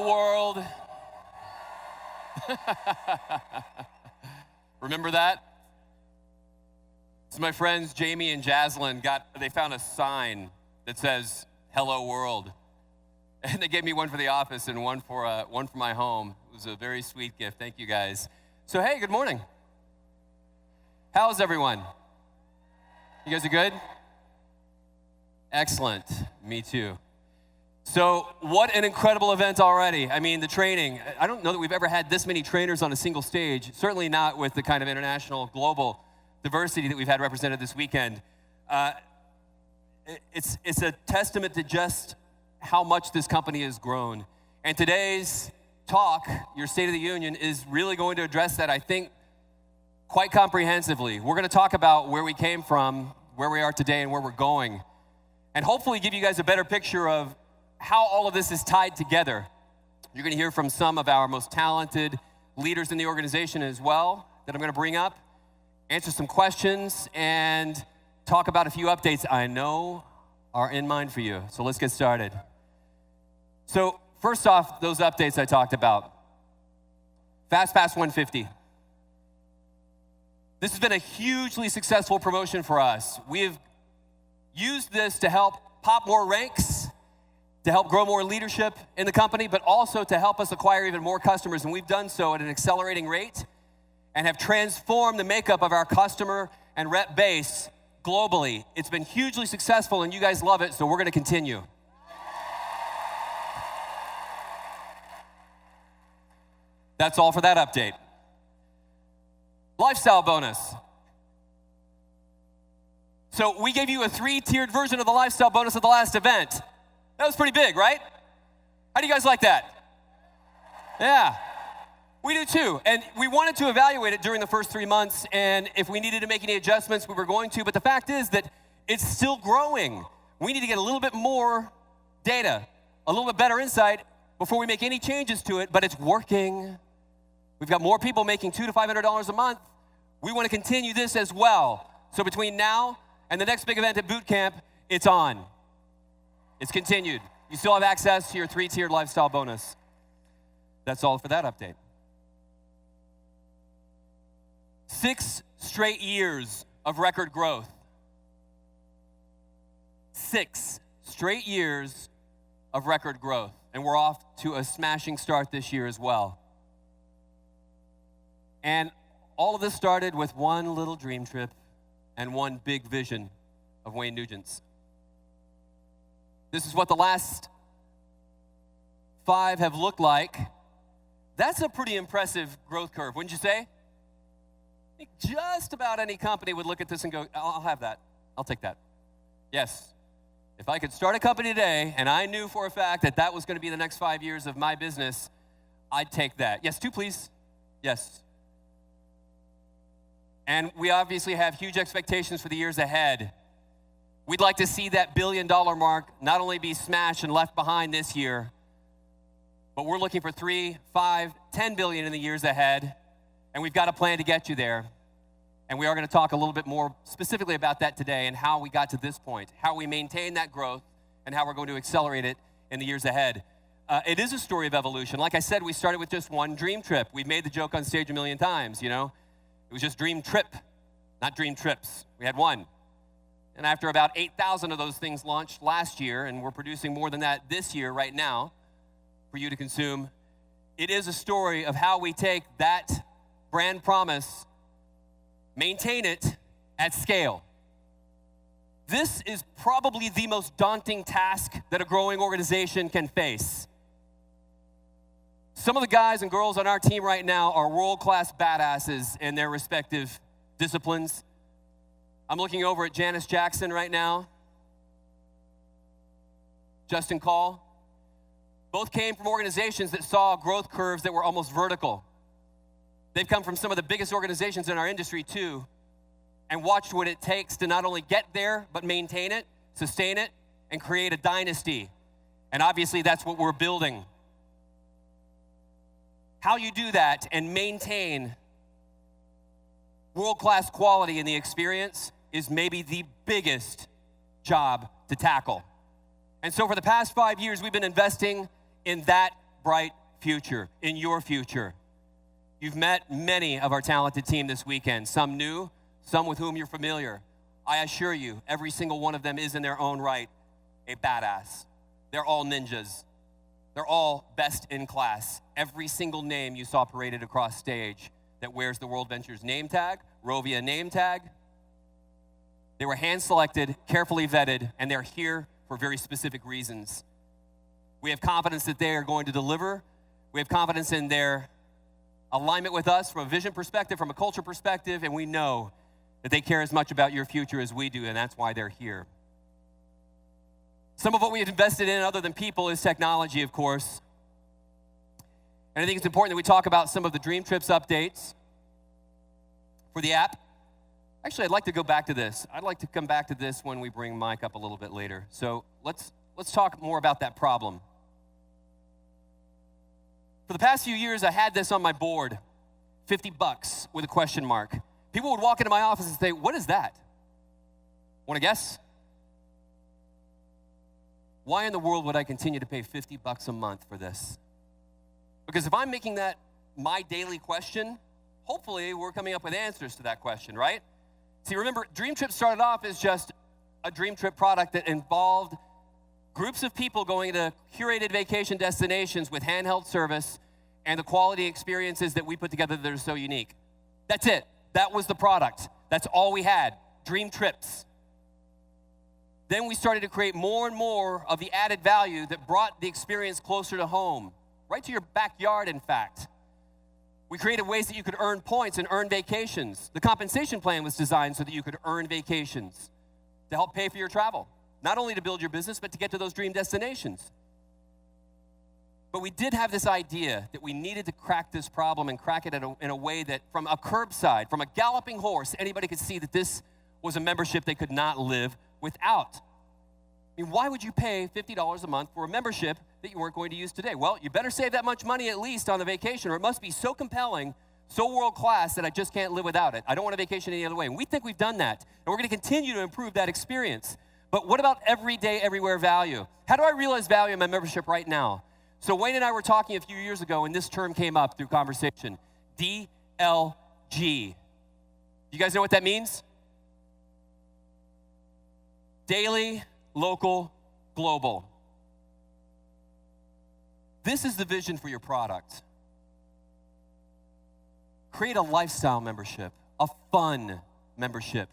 Hello, world. Remember that? So my friends Jamie and Jaslyn they found a sign that says "Hello, world," and they gave me one for the office and one for my home. It was a very sweet gift. Thank you, guys. So hey, good morning. How's everyone? You guys are good? Excellent. Me too. So what an incredible event already. I mean, the training, I don't know that we've ever had this many trainers on a single stage, certainly not with the kind of international, global diversity that we've had represented this weekend. It's a testament to just how much this company has grown. And today's talk, your State of the Union, is really going to address that, I think, quite comprehensively. We're going to talk about where we came from, where we are today, and where we're going, and hopefully give you guys a better picture of how all of this is tied together. You're going to hear from some of our most talented leaders in the organization as well that I'm going to bring up, answer some questions, and talk about a few updates I know are in mind for you. So let's get started. So first off, those updates I talked about. FastPass 150. This has been a hugely successful promotion for us. We've used this to help pop more ranks, to help grow more leadership in the company, but also to help us acquire even more customers. And we've done so at an accelerating rate and have transformed the makeup of our customer and rep base globally. It's been hugely successful and you guys love it, so we're gonna continue. That's all for that update. Lifestyle bonus. So we gave you a 3-tiered version of the lifestyle bonus at the last event. That was pretty big, right? How do you guys like that? Yeah, we do too. And we wanted to evaluate it during the first 3 months, and if we needed to make any adjustments, we were going to, but the fact is that it's still growing. We need to get a little bit more data, a little bit better insight before we make any changes to it, but it's working. We've got more people making $200 to $500 a month. We want to continue this as well. So between now and the next big event at boot camp, it's on. It's continued. You still have access to your 3-tiered lifestyle bonus. That's all for that update. 6 straight years of record growth. 6 straight years of record growth. And we're off to a smashing start this year as well. And all of this started with one little dream trip and one big vision of Wayne Nugent's. This is what the last 5 have looked like. That's a pretty impressive growth curve, wouldn't you say? I think just about any company would look at this and go, I'll have that. I'll take that. Yes. If I could start a company today and I knew for a fact that that was going to be the next 5 years of my business, I'd take that. Yes, 2, please. Yes. And we obviously have huge expectations for the years ahead. We'd like to see that $1 billion mark not only be smashed and left behind this year, but we're looking for 3, 5, 10 billion in the years ahead, and we've got a plan to get you there. And we are going to talk a little bit more specifically about that today and how we got to this point, how we maintain that growth, and how we're going to accelerate it in the years ahead. It is a story of evolution. Like I said, we started with just one dream trip. We've made the joke on stage a million times, you know. It was just DreamTrip, not DreamTrips. We had one. And after about 8,000 of those things launched last year, and we're producing more than that this year right now for you to consume, it is a story of how we take that brand promise, maintain it at scale. This is probably the most daunting task that a growing organization can face. Some of the guys and girls on our team right now are world-class badasses in their respective disciplines. I'm looking over at Janice Jackson right now. Justin Call. Both came from organizations that saw growth curves that were almost vertical. They've come from some of the biggest organizations in our industry too, and watched what it takes to not only get there, but maintain it, sustain it, and create a dynasty. And obviously that's what we're building. How you do that and maintain world-class quality in the experience is maybe the biggest job to tackle. And so for the past 5 years, we've been investing in that bright future in your future. You've met many of our talented team this weekend, some new, some with whom you're familiar. I assure you, every single one of them is in their own right a badass. They're all ninjas. They're all best in class. Every single name you saw paraded across stage that wears the WorldVentures name tag, Rovia name tag, they were hand-selected, carefully vetted, and they're here for very specific reasons. We have confidence that they are going to deliver. We have confidence in their alignment with us from a vision perspective, from a culture perspective, and we know that they care as much about your future as we do, and that's why they're here. Some of what we have invested in other than people is technology, of course. And I think it's important that we talk about some of the DreamTrips updates for the app. Actually, I'd like to go back to this. I'd like to come back to this when we bring Mike up a little bit later. So let's talk more about that problem. For the past few years, I had this on my board, $50 with a question mark. People would walk into my office and say, "What is that?" Want to guess? Why in the world would I continue to pay $50 a month for this? Because if I'm making that my daily question, hopefully we're coming up with answers to that question, right? See, remember, DreamTrip started off as just a DreamTrip product that involved groups of people going to curated vacation destinations with handheld service and the quality experiences that we put together that are so unique. That's it. That was the product. That's all we had, DreamTrips. Then we started to create more and more of the added value that brought the experience closer to home, right to your backyard, in fact. We created ways that you could earn points and earn vacations. The compensation plan was designed so that you could earn vacations to help pay for your travel, not only to build your business, but to get to those dream destinations. But we did have this idea that we needed to crack this problem and crack it in a way that from a curbside, from a galloping horse, anybody could see that this was a membership they could not live without. I mean, why would you pay $50 a month for a membership that you weren't going to use today? Well, you better save that much money at least on the vacation, or it must be so compelling, so world-class that I just can't live without it. I don't want a vacation any other way. And we think we've done that, and we're going to continue to improve that experience. But what about everyday, everywhere value? How do I realize value in my membership right now? So Wayne and I were talking a few years ago, and this term came up through conversation, DLG. You guys know what that means? Daily, local, global. This is the vision for your product. Create a lifestyle membership, a fun membership.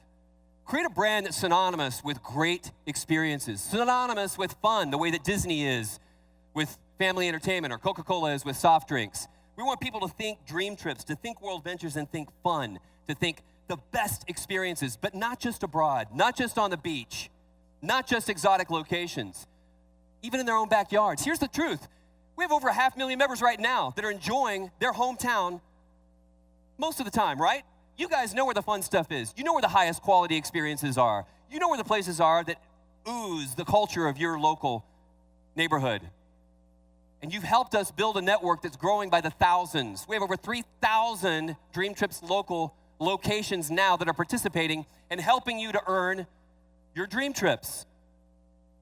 Create a brand that's synonymous with great experiences, synonymous with fun, the way that Disney is with family entertainment or Coca-Cola is with soft drinks. We want people to think DreamTrips, to think WorldVentures and think fun, to think the best experiences, but not just abroad, not just on the beach, not just exotic locations, even in their own backyards. Here's the truth. We have over 500,000 members right now that are enjoying their hometown most of the time, right? You guys know where the fun stuff is. You know where the highest quality experiences are. You know where the places are that ooze the culture of your local neighborhood. And you've helped us build a network that's growing by the thousands. We have over 3,000 DreamTrips local locations now that are participating and helping you to earn your DreamTrips.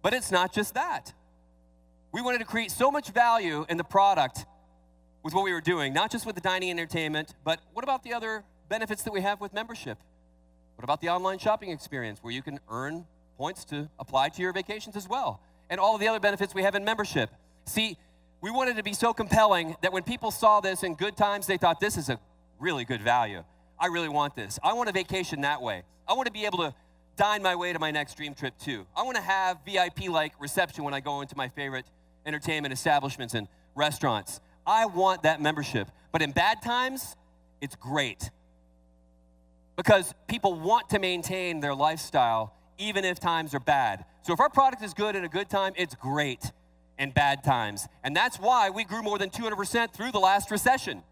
But it's not just that. We wanted to create so much value in the product with what we were doing, not just with the dining and entertainment, but what about the other benefits that we have with membership? What about the online shopping experience where you can earn points to apply to your vacations as well? And all of the other benefits we have in membership. See, we wanted to be so compelling that when people saw this in good times, they thought, this is a really good value. I really want this. I want a vacation that way. I want to be able to dine my way to my next dream trip too. I want to have VIP-like reception when I go into my favorite entertainment establishments and restaurants. I want that membership. But in bad times, it's great. Because people want to maintain their lifestyle even if times are bad. So if our product is good in a good time, it's great in bad times. And that's why we grew more than 200% through the last recession.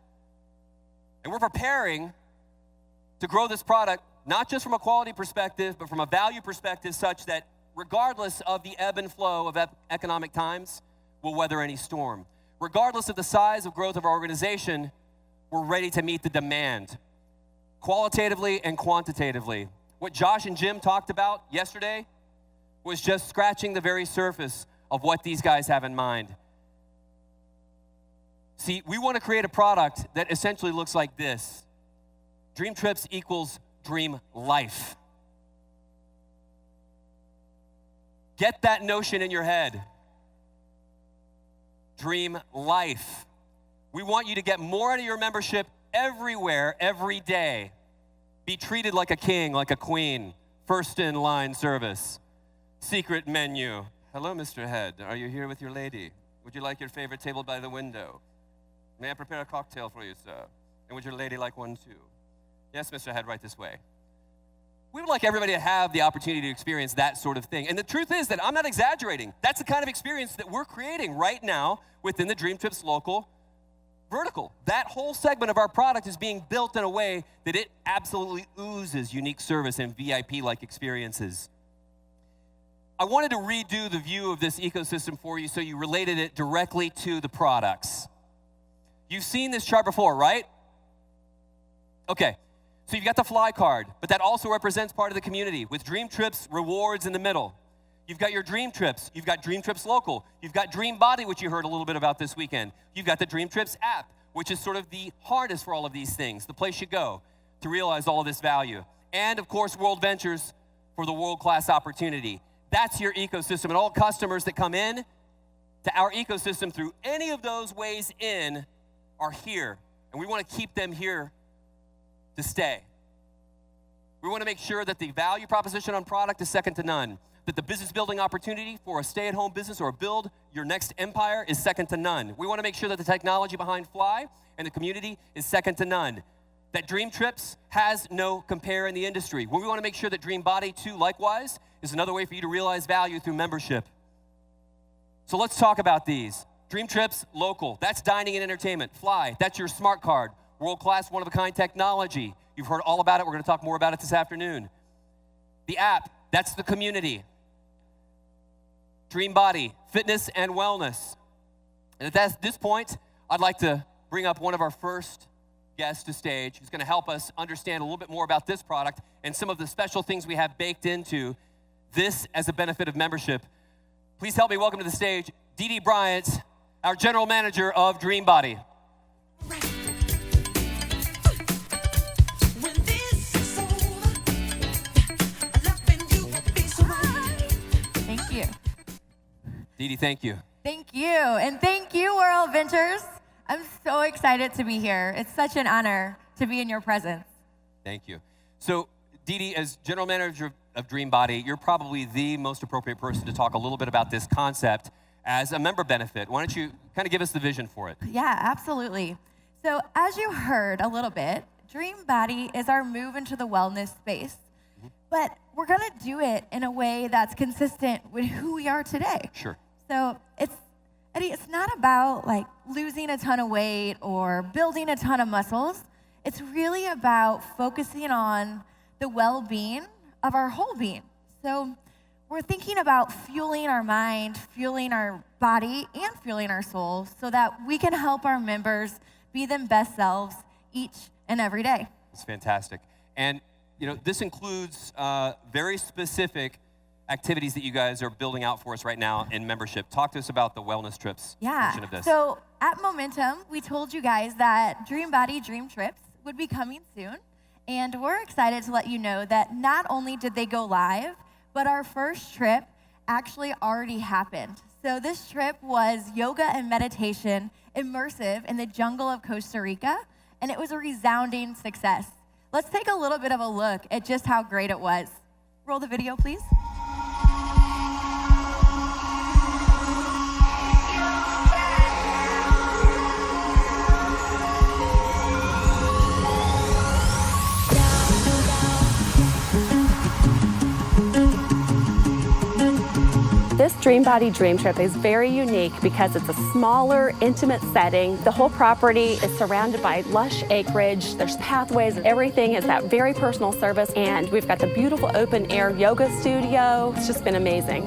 And we're preparing to grow this product, not just from a quality perspective, but from a value perspective such that regardless of the ebb and flow of economic times, we'll weather any storm. Regardless of the size of growth of our organization, we're ready to meet the demand, qualitatively and quantitatively. What Josh and Jim talked about yesterday was just scratching the very surface of what these guys have in mind. See, we want to create a product that essentially looks like this. DreamTrips equals dream life. Get that notion in your head. Dream life. We want you to get more out of your membership everywhere, every day. Be treated like a king, like a queen. First in line service. Secret menu. Hello, Mr. Head. Are you here with your lady? Would you like your favorite table by the window? May I prepare a cocktail for you, sir? And would your lady like one too? Yes, Mr. Head, right this way. We would like everybody to have the opportunity to experience that sort of thing. And the truth is that I'm not exaggerating. That's the kind of experience that we're creating right now within the DreamTrips local vertical. That whole segment of our product is being built in a way that it absolutely oozes unique service and VIP-like experiences. I wanted to redo the view of this ecosystem for you so you related it directly to the products. You've seen this chart before, right? Okay, so you've got the fly card, but that also represents part of the community with DreamTrips rewards in the middle. You've got your DreamTrips, you've got DreamTrips Local, you've got DreamBody, which you heard a little bit about this weekend. You've got the DreamTrips app, which is sort of the hardest for all of these things, the place you go to realize all of this value. And of course, WorldVentures for the world-class opportunity. That's your ecosystem, and all customers that come in to our ecosystem through any of those ways in are here, and we want to keep them here to stay. We want to make sure that the value proposition on product is second to none, that the business building opportunity for a stay-at-home business or build your next empire is second to none. We want to make sure that the technology behind Fly and the community is second to none, that DreamTrips has no compare in the industry. We want to make sure that DreamBody, too, likewise, is another way for you to realize value through membership. So let's talk about these. DreamTrips Local, that's dining and entertainment. Fly, that's your smart card. World-class, one-of-a-kind technology. You've heard all about it. We're going to talk more about it this afternoon. The app, that's the community. DreamBody, fitness and wellness. And at this point, I'd like to bring up one of our first guests to stage who's going to help us understand a little bit more about this product and some of the special things we have baked into this as a benefit of membership. Please help me welcome to the stage Dee Bryant, our general manager of DreamBody. Thank you. Dee, thank you. Thank you. And thank you, WorldVentures. I'm so excited to be here. It's such an honor to be in your presence. Thank you. So, Dee, as general manager of DreamBody, you're probably the most appropriate person to talk a little bit about this concept as a member benefit. Why don't you kind of give us the vision for it? Yeah, absolutely. So as you heard a little bit, DreamBody is our move into the wellness space, but we're going to do it in a way that's consistent with who we are today. Sure. So Eddie, it's not about like losing a ton of weight or building a ton of muscles. It's really about focusing on the well-being of our whole being. So we're thinking about fueling our mind, fueling our body, and fueling our soul so that we can help our members be their best selves each and every day. It's fantastic. And, you know, this includes very specific activities that you guys are building out for us right now in membership. Talk to us about the wellness trips portion of this. So at Momentum, we told you guys that DreamBody DreamTrips would be coming soon. And we're excited to let you know that not only did they go live, but our first trip actually already happened. So this trip was yoga and meditation immersive in the jungle of Costa Rica, and it was a resounding success. Let's take a little bit of a look at just how great it was. Roll the video, please. This DreamBody DreamTrip is very unique because it's a smaller, intimate setting. The whole property is surrounded by lush acreage. There's pathways, everything is that very personal service, and we've got the beautiful open air yoga studio. It's just been amazing.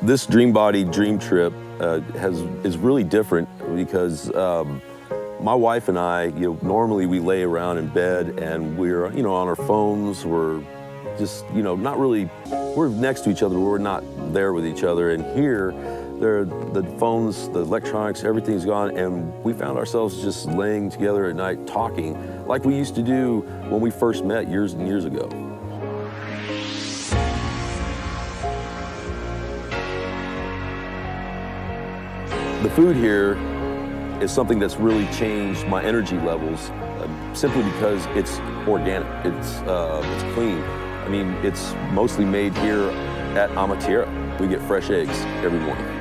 This DreamBody DreamTrip is really different because my wife and I, normally we lay around in bed and we're, on our phones. We're just, not really we're next to each other, we're not there with each other. And here, the phones, the electronics, everything's gone, and we found ourselves just laying together at night talking like we used to do when we first met years and years ago. The food here is something that's really changed my energy levels, simply because it's organic, it's clean. I mean, it's mostly made here at Amatera. We get fresh eggs every morning.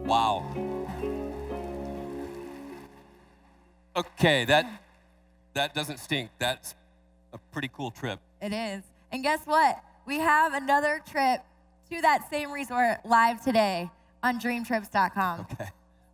Wow. Okay, that doesn't stink. That's a pretty cool trip. It is. And guess what? We have another trip to that same resort live today on DreamTrips.com. Okay,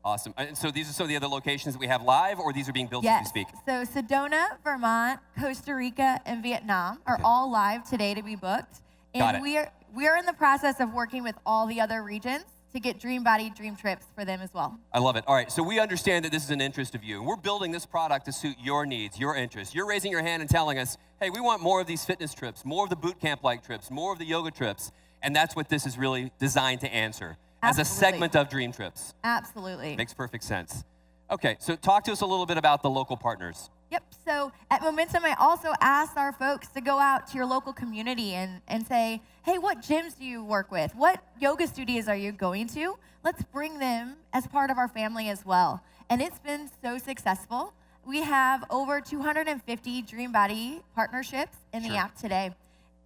awesome. And so these are some of the other locations that we have live, or these are being built as we Yes. speak? So Sedona, Vermont, Costa Rica, and Vietnam are all live today to be booked. Got And it. we are in the process of working with all the other regions to get DreamBody Dream Trips for them as well. I love it. All right, so we understand that this is an interest of you. We're building this product to suit your needs, your interests. You're raising your hand and telling us, hey, we want more of these fitness trips, more of the boot camp-like trips, more of the yoga trips. And that's what this is really designed to answer as a Absolutely. segment of Dream Trips. Absolutely. Makes perfect sense. Okay, so talk to us a little bit about the local partners. Yep. So at Momentum, I also asked our folks to go out to your local community and say, hey, what gyms do you work with? What yoga studios are you going to? Let's bring them as part of our family as well. And it's been so successful. We have over 250 DreamBody partnerships in the app today.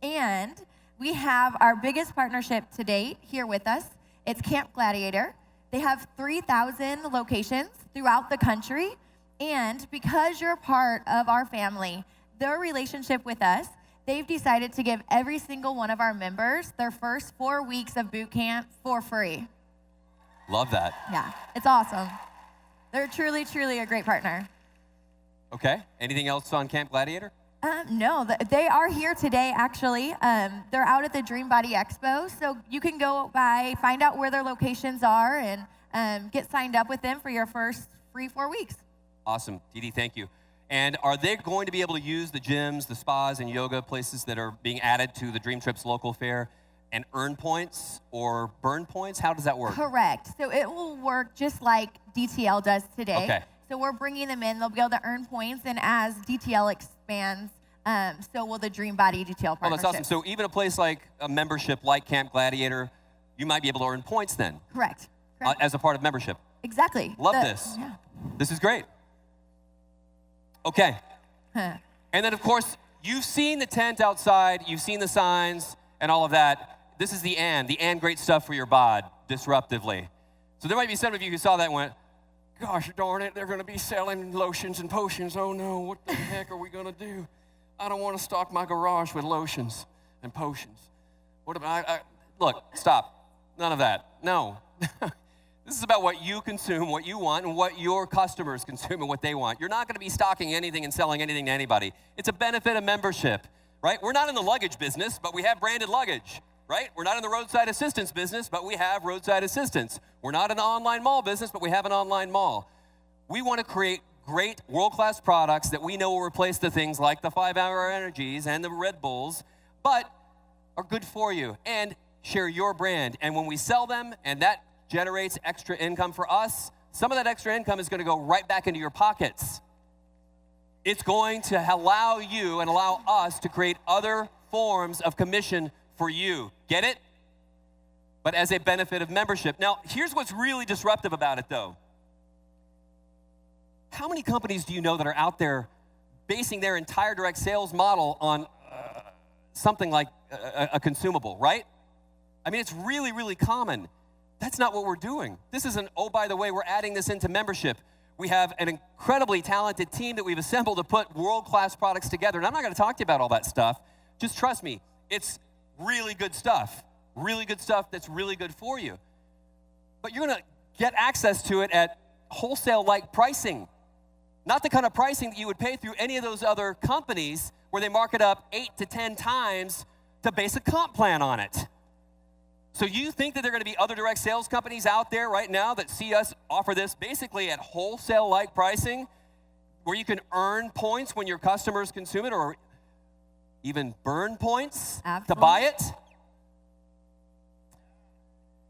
And we have our biggest partnership to date here with us. It's Camp Gladiator. They have 3,000 locations throughout the country. And because you're part of our family, their relationship with us, they've decided to give every single one of our members their first 4 weeks of boot camp for free. Love that. Yeah, it's awesome. They're truly, truly a great partner. Okay, anything else on Camp Gladiator? No, they are here today, actually. They're out at the DreamBody Expo, so you can go by, find out where their locations are, and get signed up with them for your first free 4 weeks. Awesome, Dee Dee, thank you. And are they going to be able to use the gyms, the spas, and yoga places that are being added to the Dream Trips local fair and earn points or burn points? How does that work? Correct. So it will work just like DTL does today. Okay. So we're bringing them in. They'll be able to earn points, and as DTL expands, so will the DreamBody DTL partnership. Oh, that's awesome. So even a place like a membership like Camp Gladiator, you might be able to earn points then Correct. Correct. as a part of membership. Exactly. Love this. Yeah. This is great. Okay. Huh. And then, of course, you've seen the tent outside, you've seen the signs and all of that. This is the and great stuff for your bod, disruptively. So there might be some of you who saw that and went, gosh darn it, they're going to be selling lotions and potions. Oh no, what the heck are we going to do? I don't want to stock my garage with lotions and potions. What about look, stop. None of that. No. This is about what you consume, what you want, and what your customers consume and what they want. You're not going to be stocking anything and selling anything to anybody. It's a benefit of membership, right? We're not in the luggage business, but we have branded luggage, right? We're not in the roadside assistance business, but we have roadside assistance. We're not in the online mall business, but we have an online mall. We want to create great world-class products that we know will replace the things like the 5-Hour Energies and the Red Bulls, but are good for you and share your brand. And when we sell them and that generates extra income for us, some of that extra income is going to go right back into your pockets. It's going to allow you and allow us to create other forms of commission for you. Get it? But as a benefit of membership. Now, here's what's really disruptive about it, though. How many companies do you know that are out there basing their entire direct sales model on something like a consumable, right? I mean, it's really, really common. That's not what we're doing. This isn't, oh, by the way, we're adding this into membership. We have an incredibly talented team that we've assembled to put world-class products together. And I'm not going to talk to you about all that stuff. Just trust me, it's really good stuff. Really good stuff that's really good for you. But you're going to get access to it at wholesale-like pricing. Not the kind of pricing that you would pay through any of those other companies where they mark it up 8 to 10 times to base a comp plan on it. So you think that there are going to be other direct sales companies out there right now that see us offer this basically at wholesale-like pricing where you can earn points when your customers consume it or even burn points to buy it?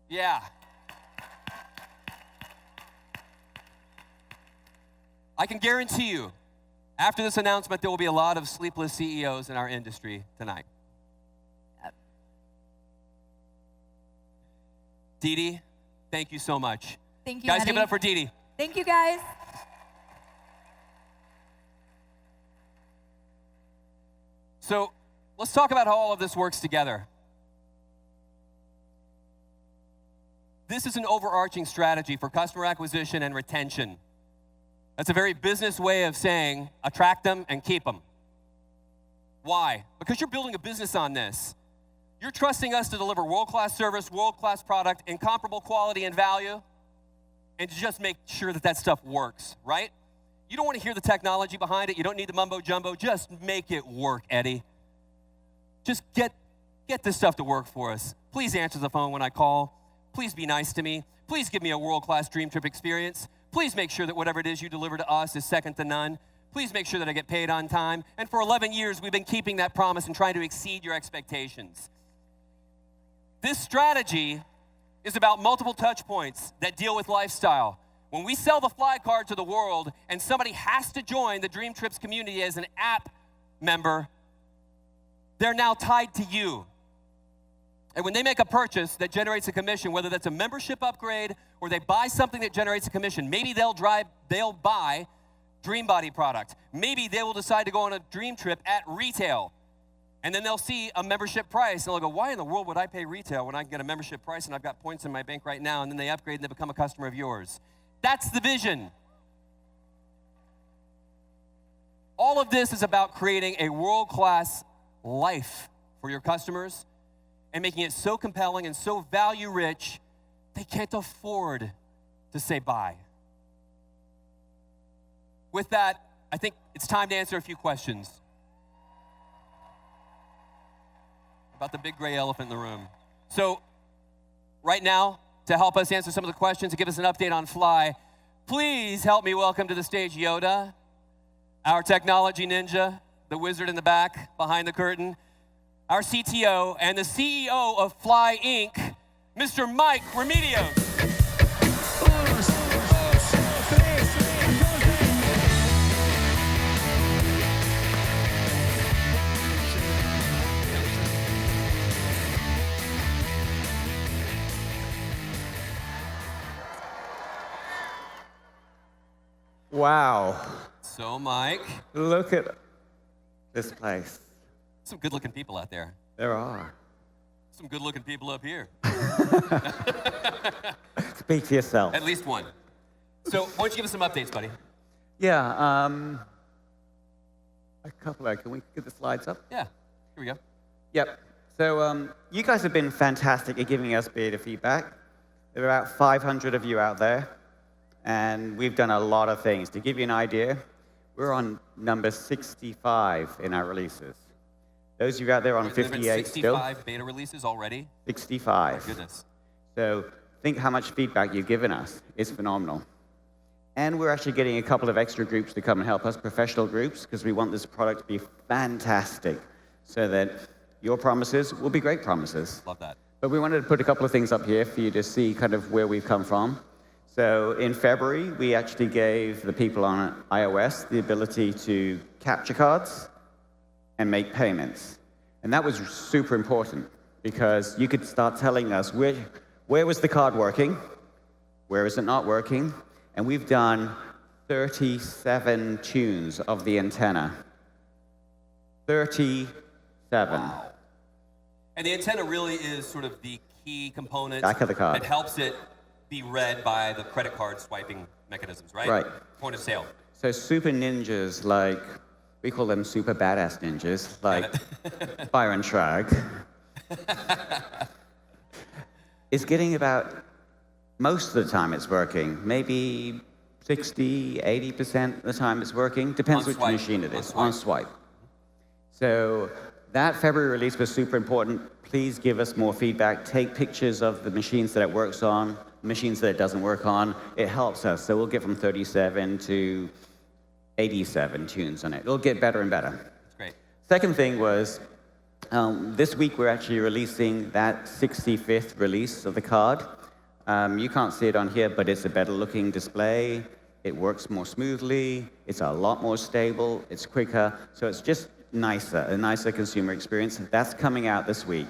Yeah. I can guarantee you, after this announcement, there will be a lot of sleepless CEOs in our industry tonight. Dee Dee, thank you so much. Thank you, guys, Eddie. give it up for Dee Dee. Thank you, guys. So let's talk about how all of this works together. This is an overarching strategy for customer acquisition and retention. That's a very business way of saying attract them and keep them. Why? Because you're building a business on this. You're trusting us to deliver world-class service, world-class product, incomparable quality and value, and to just make sure that that stuff works, right? You don't want to hear the technology behind it. You don't need the mumbo-jumbo. Just make it work, Eddie. Just get this stuff to work for us. Please answer the phone when I call. Please be nice to me. Please give me a world-class DreamTrip experience. Please make sure that whatever it is you deliver to us is second to none. Please make sure that I get paid on time. And for 11 years, we've been keeping that promise and trying to exceed your expectations. This strategy is about multiple touch points that deal with lifestyle. When we sell the fly card to the world and somebody has to join the DreamTrips community as an app member, they're now tied to you. And when they make a purchase that generates a commission, whether that's a membership upgrade or they buy something that generates a commission, maybe they'll buy DreamBody product. Maybe they will decide to go on a dream trip at retail. And then they'll see a membership price, and they'll go, why in the world would I pay retail when I can get a membership price and I've got points in my bank right now? And then they upgrade and they become a customer of yours. That's the vision. All of this is about creating a world-class life for your customers and making it so compelling and so value-rich, they can't afford to say bye. With that, I think it's time to answer a few questions about the big gray elephant in the room. So right now, to help us answer some of the questions and give us an update on Fly, please help me welcome to the stage Yoda, our technology ninja, the wizard in the back behind the curtain, our CTO, and the CEO of Fly Inc., Mr. Mike Remedios. Wow. So, Mike. Look at this place. Some good-looking people out there. There are. Some good-looking people up here. Speak to yourself. At least one. So, why don't you give us some updates, buddy? Yeah, a couple of, can we get the slides up? Yeah, here we go. Yep. So, you guys have been fantastic at giving us beta feedback. There are about 500 of you out there, and we've done a lot of things. To give you an idea, we're on number 65 in our releases. Those of you out there on 58 still. 65 beta releases already? 65. Oh, my goodness. So think how much feedback you've given us. It's phenomenal. And we're actually getting a couple of extra groups to come and help us, professional groups, because we want this product to be fantastic so that your promises will be great promises. Love that. But we wanted to put a couple of things up here for you to see kind of where we've come from. So in February, we actually gave the people on iOS the ability to capture cards and make payments. And that was super important because you could start telling us where was the card working, where is it not working, and we've done 37 tunes of the antenna. 37. Wow. And the antenna really is sort of the key component Back of the card. that helps it be read by the credit card swiping mechanisms, right? Right. Point of sale. So super ninjas, like, we call them super badass ninjas, like Byron Shrag, is getting about, most of the time it's working, maybe 60, 80% of the time it's working, depends which machine it is, on swipe. So that February release was super important. Please give us more feedback. Take pictures of the machines that it works on, machines that it doesn't work on. It helps us. So we'll get from 37 to 87 tunes on it. It'll get better and better. That's great. Second thing was, this week we're actually releasing that 65th release of the card. You can't see it on here, but it's a better looking display. It works more smoothly. It's a lot more stable. It's quicker. So it's just nicer, a nicer consumer experience. That's coming out this week.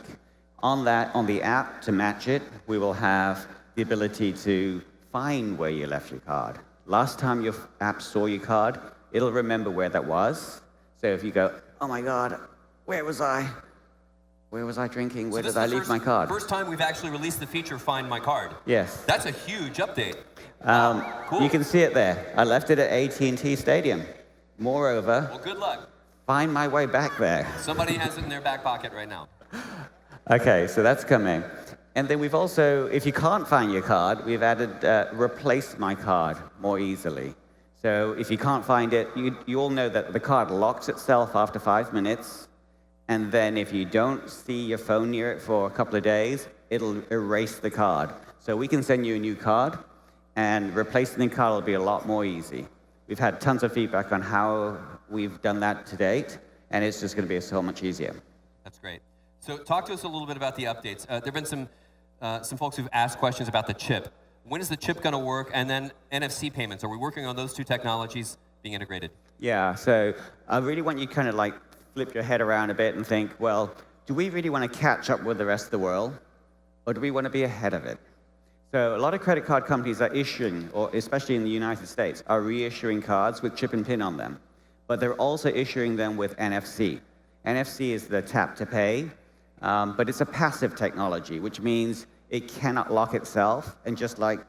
On the app, to match it, we will have the ability to find where you left your card. Last time your app saw your card, it'll remember where that was. So if you go, oh my God, where was I? Where was I drinking? Where did I leave my card? First time we've actually released the feature, Find My Card. Yes. That's a huge update. Cool. You can see it there. I left it at AT&T Stadium. Moreover, Well, good luck. find my way back there. Somebody has it in their back pocket right now. Okay, so that's coming. And then we've also, if you can't find your card, we've added replace my card more easily. So if you can't find it, you all know that the card locks itself after 5 minutes. And then if you don't see your phone near it for a couple of days, it'll erase the card. So we can send you a new card, and replacing the card will be a lot more easy. We've had tons of feedback on how we've done that to date, and it's just going to be so much easier. That's great. So talk to us a little bit about the updates. There have been some folks who've asked questions about the chip. When is the chip going to work? And then NFC payments. Are we working on those two technologies being integrated? Yeah, so I really want you to kind of like flip your head around a bit and think, well, do we really want to catch up with the rest of the world, or do we want to be ahead of it? So a lot of credit card companies are issuing, or especially in the United States, are reissuing cards with chip and PIN on them. But they're also issuing them with NFC. NFC is the tap to pay, but it's a passive technology, which means it cannot lock itself. And just like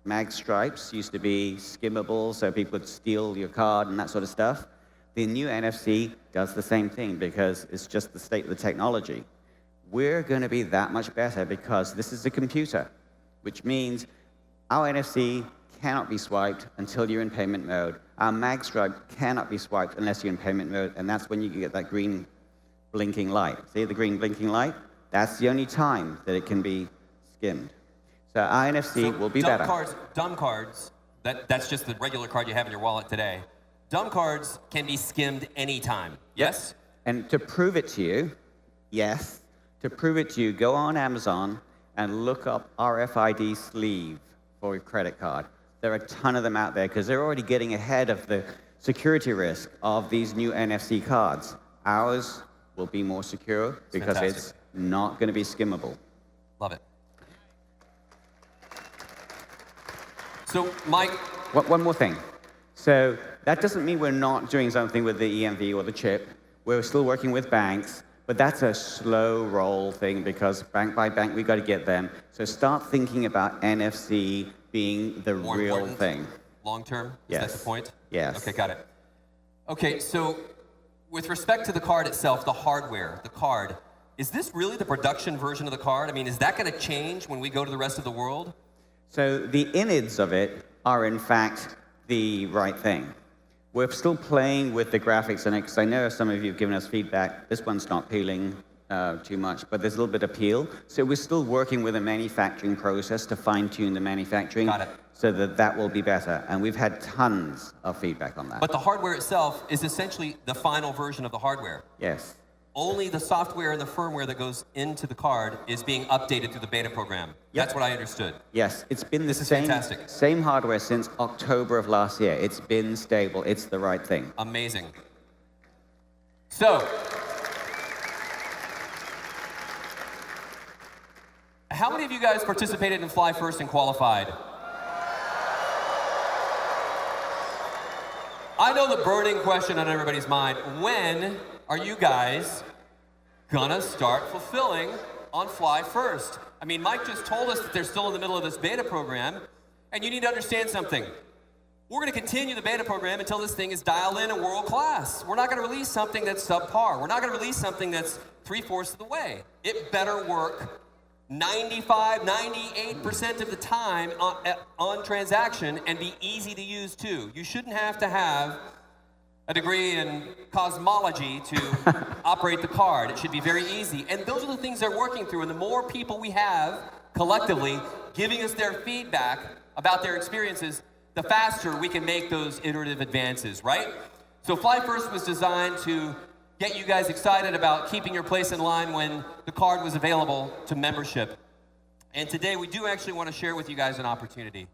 mag stripes used to be skimmable, so people would steal your card and that sort of stuff, the new NFC does the same thing because it's just the state of the technology. We're going to be that much better because this is a computer, which means our NFC cannot be swiped until you're in payment mode. Our mag stripe cannot be swiped unless you're in payment mode, and that's when you can get that green blinking light. See the green blinking light? That's the only time that it can be skimmed. So our NFC will be better. Dumb cards, that's just the regular card you have in your wallet today. Dumb cards can be skimmed anytime, yes? And to prove it to you, yes, to prove it to you, go on Amazon and look up RFID sleeve for your credit card. There are a ton of them out there because they're already getting ahead of the security risk of these new NFC cards. Ours will be more secure because it's not going to be skimmable. Love it. So, Mike. One more thing. So that doesn't mean we're not doing something with the EMV or the chip. We're still working with banks, but that's a slow roll thing because bank by bank, we got to get them. So start thinking about NFC being the More real important, thing. Long term? Yes. Is that the point? Yes. Okay, got it. Okay, so with respect to the card itself, the hardware, the card, is this really the production version of the card? I mean, is that going to change when we go to the rest of the world? So the innards of it are, in fact, the right thing. We're still playing with the graphics on it, because I know some of you have given us feedback. This one's not peeling too much, but there's a little bit of peel. So we're still working with a manufacturing process to fine-tune the manufacturing. Got it. So that will be better. And we've had tons of feedback on that. But the hardware itself is essentially the final version of the hardware. Yes. Only the software and the firmware that goes into the card is being updated through the beta program. Yep. That's what I understood. Yes, it's been the This is fantastic. same hardware since October of last year. It's been stable. It's the right thing. Amazing. So, how many of you guys participated in Fly First and qualified? I know the burning question on everybody's mind. When are you guys gonna start fulfilling on Fly First? I mean, Mike just told us that they're still in the middle of this beta program, and you need to understand something. We're going to continue the beta program until this thing is dialed in and world class. We're not going to release something that's subpar. We're not going to release something that's 3/4 of the way. It better work 95, 98% of the time on transaction and be easy to use too. You shouldn't have to have a degree in cosmology to operate the card. It should be very easy. And those are the things they're working through. And the more people we have collectively giving us their feedback about their experiences, the faster we can make those iterative advances, right? So Fly First was designed to get you guys excited about keeping your place in line when the card was available to membership. And today we do actually want to share with you guys an opportunity.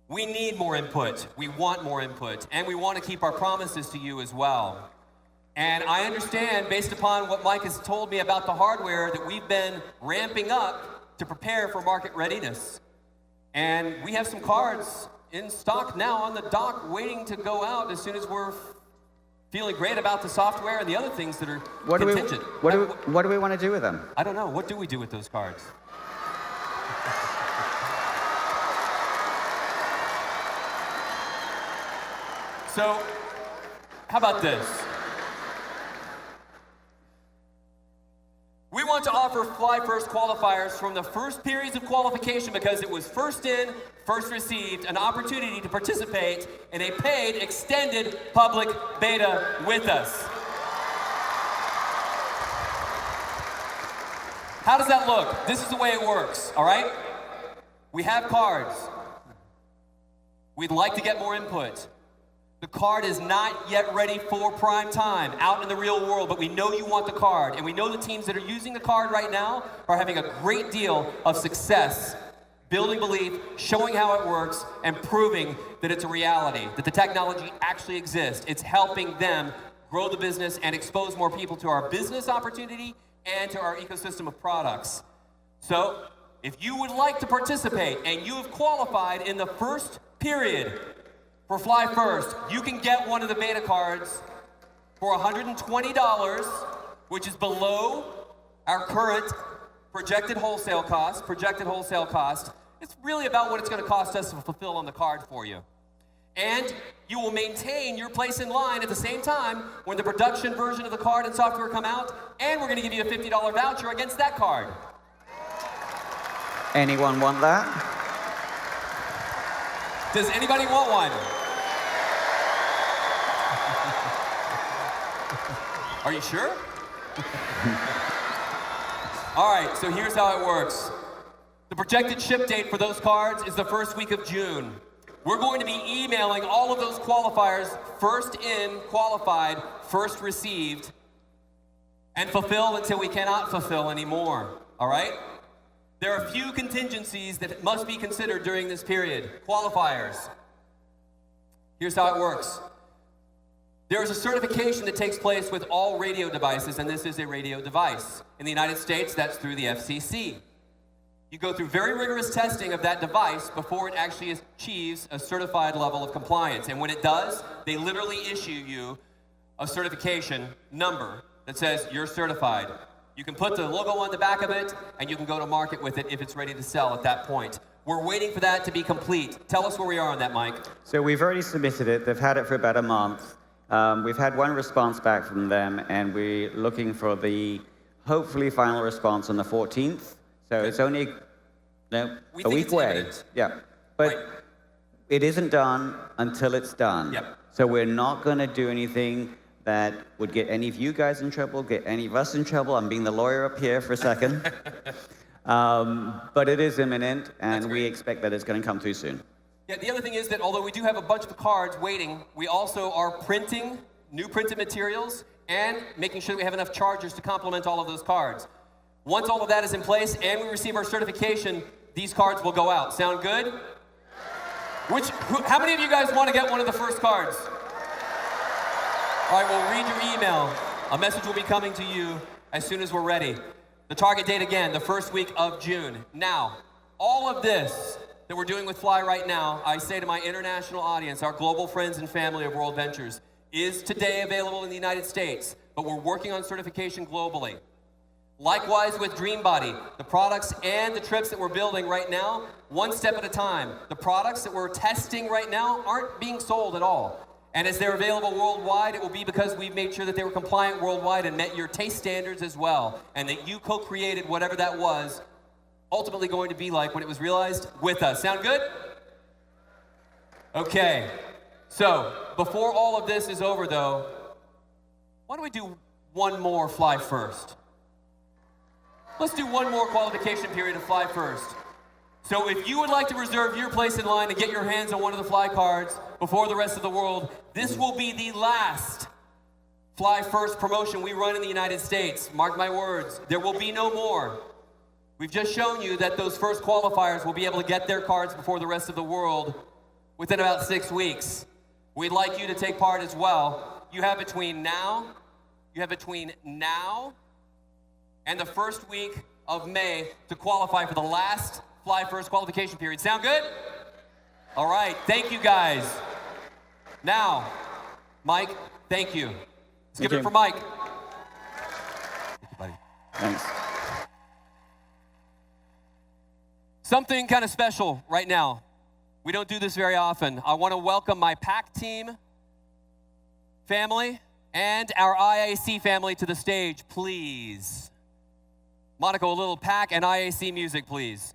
We need more input, we want more input, and we want to keep our promises to you as well. And I understand, based upon what Mike has told me about the hardware, that we've been ramping up to prepare for market readiness. And we have some cards in stock now on the dock waiting to go out as soon as we're feeling great about the software and the other things that are contingent. What do we want to do with them? I don't know. What do we do with those cards? So, how about this? We want to offer Fly First qualifiers from the first periods of qualification, because it was first in, first received, an opportunity to participate in a paid, extended public beta with us. How does that look? This is the way it works, all right? We have cards. We'd like to get more input. The card is not yet ready for prime time out in the real world, but we know you want the card, and we know the teams that are using the card right now are having a great deal of success building belief, showing how it works, and proving that it's a reality, that the technology actually exists. It's helping them grow the business and expose more people to our business opportunity and to our ecosystem of products. So, if you would like to participate and you have qualified in the first period for Fly First, you can get one of the beta cards for $120, which is below our current projected wholesale cost. It's really about what it's going to cost us to fulfill on the card for you. And you will maintain your place in line at the same time when the production version of the card and software come out, and we're going to give you a $50 voucher against that card. Anyone want that? Does anybody want one? Are you sure? All right, so here's how it works. The projected ship date for those cards is the first week of June. We're going to be emailing all of those qualifiers, first in, qualified, first received, and fulfill until we cannot fulfill anymore, all right? There are a few contingencies that must be considered during this period. Qualifiers. Here's how it works. There is a certification that takes place with all radio devices, and this is a radio device. In the United States, that's through the FCC. You go through very rigorous testing of that device before it actually achieves a certified level of compliance. And when it does, they literally issue you a certification number that says you're certified. You can put the logo on the back of it, and you can go to market with it if it's ready to sell at that point. We're waiting for that to be complete. Tell us where we are on that, Mike. So we've already submitted it. They've had it for about a month. We've had one response back from them, and we're looking for the hopefully final response on the 14th. So it's only a week away. Yeah, but right. It isn't done until it's done. Yep. So we're not going to do anything that would get any of you guys in trouble, get any of us in trouble. I'm being the lawyer up here for a second. But it is imminent, and we expect that it's going to come through soon. Yeah, the other thing is that although we do have a bunch of cards waiting, we also are printing new printed materials and making sure that we have enough chargers to complement all of those cards. Once all of that is in place and we receive our certification, these cards will go out. Sound good? How many of you guys want to get one of the first cards? All right, we'll read your email. A message will be coming to you as soon as we're ready. The target date again, the first week of June. Now, all of this that we're doing with Fly right now, I say to my international audience, our global friends and family of WorldVentures, is today available in the United States, but we're working on certification globally. Likewise with DreamBody, the products and the trips that we're building right now, one step at a time. The products that we're testing right now aren't being sold at all. And as they're available worldwide, it will be because we've made sure that they were compliant worldwide and met your taste standards as well, and that you co-created whatever that was ultimately going to be like when it was realized with us. Sound good? Okay. So, before all of this is over though, why don't we do one more fly first? Let's do one more qualification period of fly first. So if you would like to reserve your place in line and get your hands on one of the fly cards before the rest of the world, this will be the last fly first promotion we run in the United States. Mark my words, there will be no more. We've just shown you that those first qualifiers will be able to get their cards before the rest of the world within about 6 weeks. We'd like you to take part as well. You have between now and the first week of May to qualify for the last Fly First qualification period. Sound good? All right, thank you guys. Now, Mike, thank you. Let's give it for Mike. Thank you, buddy. Thanks. Something kind of special right now. We don't do this very often. I want to welcome my PAC team family and our IAC family to the stage, please. Monaco, a little PAC and IAC music, please.